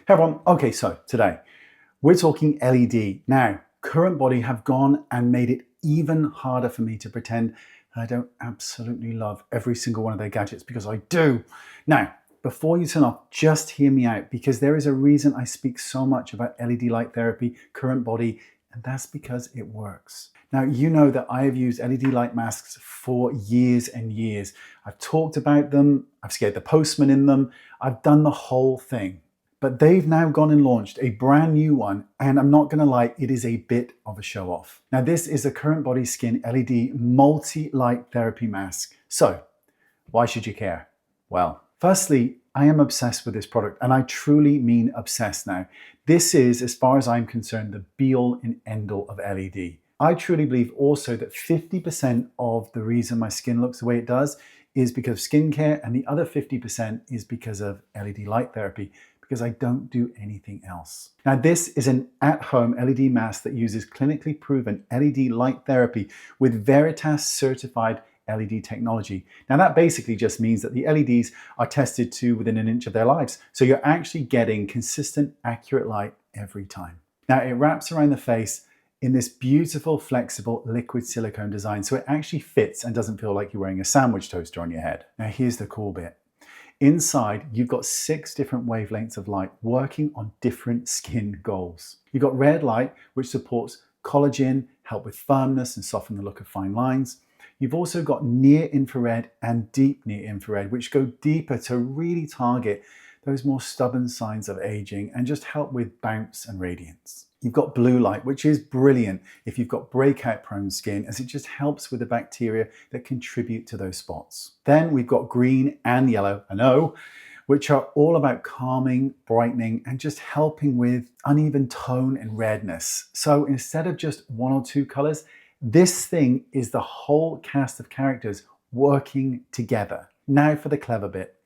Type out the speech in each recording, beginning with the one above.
Hey everyone, okay, so today we're talking LED. Now, CurrentBody have gone and made it even harder for me to pretend that I don't absolutely love every single one of their gadgets, because I do. Now, before you turn off, just hear me out, because there is a reason I speak so much about LED light therapy, CurrentBody, and that's because it works. Now, you know that I have used LED light masks for years and years. I've talked about them, I've scared the postman in them, I've done the whole thing. But they've now gone and launched a brand new one, and I'm not gonna lie, it is a bit of a show off. Now, this is a CurrentBody Skin LED Multi Light Therapy Mask. So, why should you care? Well, firstly, I am obsessed with this product, and I truly mean obsessed now. This is, as far as I'm concerned, the be-all and end-all of LED. I truly believe also that 50% of the reason my skin looks the way it does is because of skincare, and the other 50% is because of LED light therapy, because I don't do anything else. Now, this is an at-home LED mask that uses clinically proven LED light therapy with Veritas certified LED technology. Now, that basically just means that the LEDs are tested to within an inch of their lives. So you're actually getting consistent, accurate light every time. Now, it wraps around the face in this beautiful, flexible liquid silicone design. So it actually fits and doesn't feel like you're wearing a sandwich toaster on your head. Now, here's the cool bit. Inside, you've got 6 different wavelengths of light working on different skin goals. You've got red light, which supports collagen, help with firmness and soften the look of fine lines. You've also got near infrared and deep near infrared, which go deeper to really target those more stubborn signs of aging and just help with bounce and radiance. You've got blue light, which is brilliant if you've got breakout prone skin, as it just helps with the bacteria that contribute to those spots. Then we've got green and yellow, I know, which are all about calming, brightening, and just helping with uneven tone and redness. So instead of just 1 or 2 colors, this thing is the whole cast of characters working together. Now for the clever bit.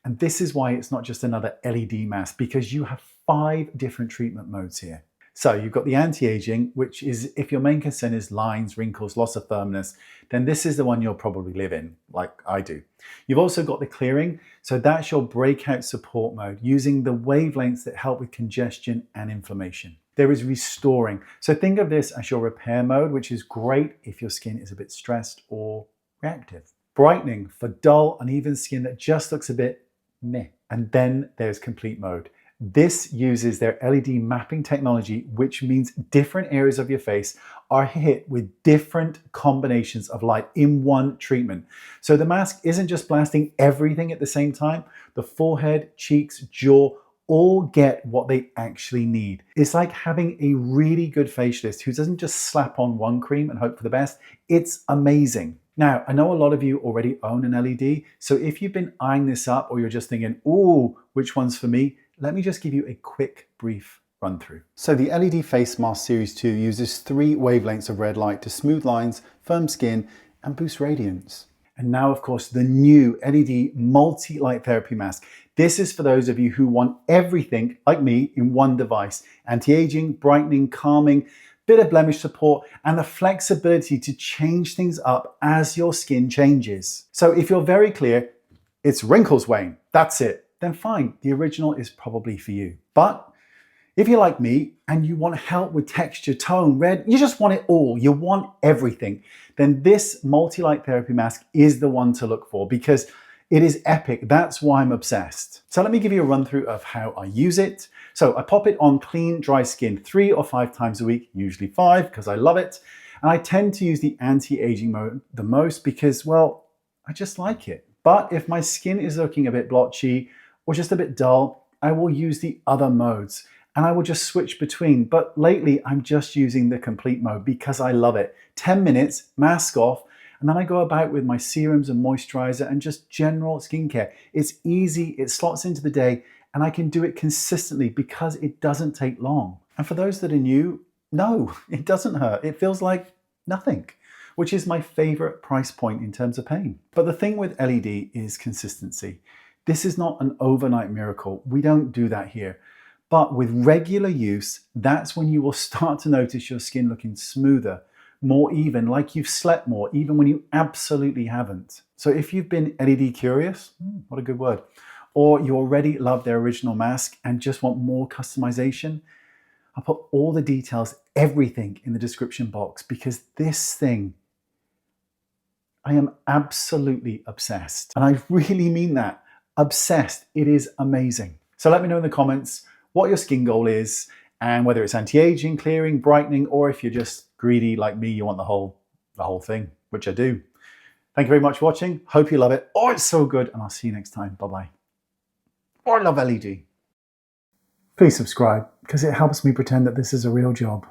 And this is why it's not just another LED mask, because you have 5 different treatment modes here. So you've got the anti-aging, which is if your main concern is lines, wrinkles, loss of firmness, then this is the one you'll probably live in, like I do. You've also got the clearing, so that's your breakout support mode, using the wavelengths that help with congestion and inflammation. There is restoring, so think of this as your repair mode, which is great if your skin is a bit stressed or reactive. Brightening for dull, uneven skin that just looks a bit meh. And then there's complete mode. This uses their LED mapping technology, which means different areas of your face are hit with different combinations of light in one treatment. So the mask isn't just blasting everything at the same time. The forehead, cheeks, jaw, all get what they actually need. It's like having a really good facialist who doesn't just slap on one cream and hope for the best. It's amazing. Now, I know a lot of you already own an LED, so if you've been eyeing this up or you're just thinking, ooh, which one's for me? Let me just give you a quick, brief run through. So the LED Face Mask Series 2 uses 3 wavelengths of red light to smooth lines, firm skin, and boost radiance. And now, of course, the new LED Multi Light Therapy Mask. This is for those of you who want everything, like me, in one device. Anti-aging, brightening, calming, bit of blemish support, and the flexibility to change things up as your skin changes. So if you're very clear, it's wrinkles, Wayne, that's it, then fine, the original is probably for you. But if you're like me and you want help with texture, tone, red, you just want it all, you want everything, then this multi-light therapy mask is the one to look for, because it is epic. That's why I'm obsessed. So let me give you a run through of how I use it. So I pop it on clean, dry skin 3 or 5 times a week, usually 5 because I love it. And I tend to use the anti-aging mode the most because, well, I just like it. But if my skin is looking a bit blotchy or just a bit dull, I will use the other modes and I will just switch between. But lately I'm just using the complete mode because I love it. 10 minutes, mask off, and then I go about with my serums and moisturizer and just general skincare. It's easy, it slots into the day, and I can do it consistently because it doesn't take long. And for those that are new, no, it doesn't hurt. It feels like nothing, which is my favorite price point in terms of pain. But the thing with LED is consistency. This is not an overnight miracle. We don't do that here. But with regular use, that's when you will start to notice your skin looking smoother, more even, like you've slept more, even when you absolutely haven't. So if you've been LED curious, what a good word, or you already love their original mask and just want more customization, I'll put all the details, everything in the description box, because this thing, I am absolutely obsessed. And I really mean that, obsessed. It is amazing. So let me know in the comments what your skin goal is and whether it's anti-aging, clearing, brightening, or if you're just greedy like me, you want the whole thing, which I do. Thank you very much for watching. Hope you love it. Oh, it's so good. And I'll see you next time. Bye-bye. Oh, I love LED. Please subscribe because it helps me pretend that this is a real job.